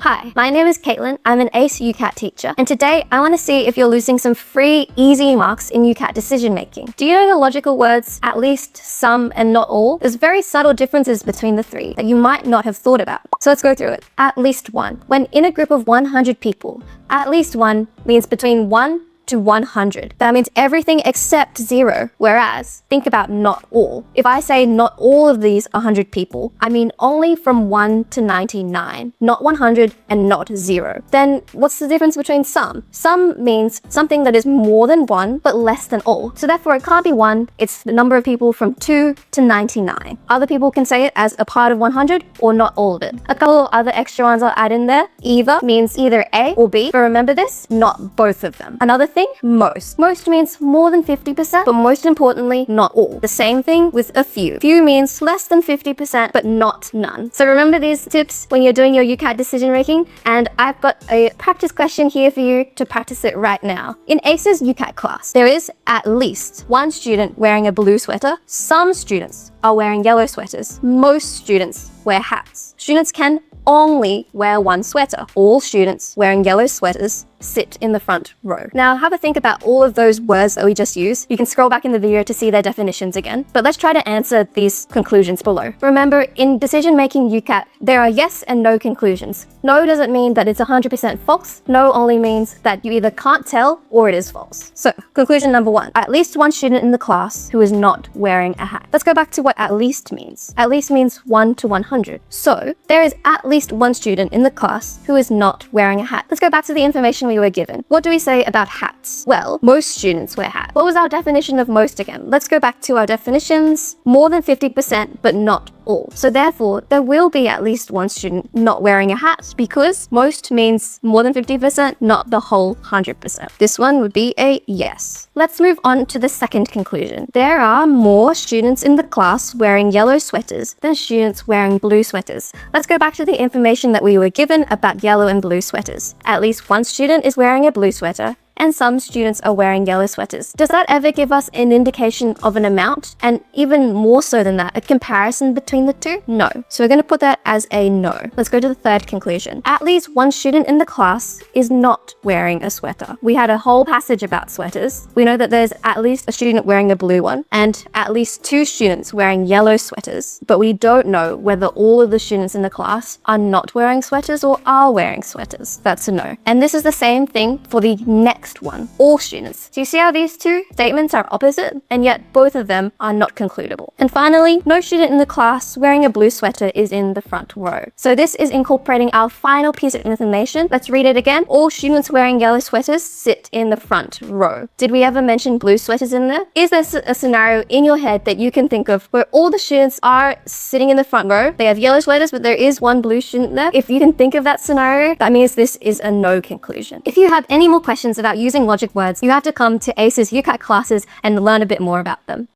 Hi, my name is Caitlyn. I'm an ACE UCAT teacher, and today I want to see if you're losing some free, easy marks in UCAT decision making. Do you know the logical words at least, some, and not all? There's very subtle differences between the three that you might not have thought about. So let's go through it. At least one. When in a group of 100 people, at least one means between 1 to 100. That means everything except 0. Whereas, think about not all. If I say not all of these 100 people, I mean only from 1 to 99, not 100 and not 0. Then what's the difference between some? Some means something that is more than 1 but less than all. So therefore it can't be 1, it's the number of people from 2 to 99. Other people can say it as a part of 100 or not all of it. A couple of other extra ones I'll add in there. Either means either A or B, but remember this, not both of them. Another thing, most. Most means more than 50%, but most importantly, not all. The same thing with a few. Few means less than 50%, but not none. So remember these tips when you're doing your UCAT decision making, and I've got a practice question here for you to practice it right now. In ACE's UCAT class, there is at least one student wearing a blue sweater. Some students are wearing yellow sweaters. Most students wear hats. Students can only wear one sweater. All students wearing yellow sweaters sit in the front row. Now have a think about all of those words that we just used. You can scroll back in the video to see their definitions again, but let's try to answer these conclusions below. Remember, in decision-making UCAT, there are yes and no conclusions. No doesn't mean that it's 100% false. No only means that you either can't tell or it is false. So, conclusion number 1, at least one student in the class who is not wearing a hat. Let's go back to what at least means. At least means 1 to 100. So, there is at least one student in the class who is not wearing a hat. Let's go back to the information we were given. What do we say about hats? Well, most students wear hats. What was our definition of most again? Let's go back to our definitions. More than 50%, but not all. So therefore, there will be at least one student not wearing a hat because most means more than 50%, not the whole 100%. This one would be a yes. Let's move on to the second conclusion. There are more students in the class wearing yellow sweaters than students wearing blue sweaters. Let's go back to the information that we were given about yellow and blue sweaters. At least one student is wearing a blue sweater, and some students are wearing yellow sweaters. Does that ever give us an indication of an amount? And even more so than that, a comparison between the two? No. So we're going to put that as a no. Let's go to the third conclusion. At least one student in the class is not wearing a sweater. We had a whole passage about sweaters. We know that there's at least a student wearing a blue one and at least 2 students wearing yellow sweaters, but we don't know whether all of the students in the class are not wearing sweaters or are wearing sweaters. That's a no. And this is the same thing for the next one, all students. Do you see how these two statements are opposite, and yet both of them are not concludable? And finally, no student in the class wearing a blue sweater is in the front row. So this is incorporating our final piece of information. Let's read it again. All students wearing yellow sweaters sit in the front row. Did we ever mention blue sweaters in there? Is there a scenario in your head that you can think of where all the students are sitting in the front row? They have yellow sweaters, but there is one blue student there. If you can think of that scenario, that means this is a no conclusion. If you have any more questions about using logic words, you have to come to ACE's UCAT classes and learn a bit more about them.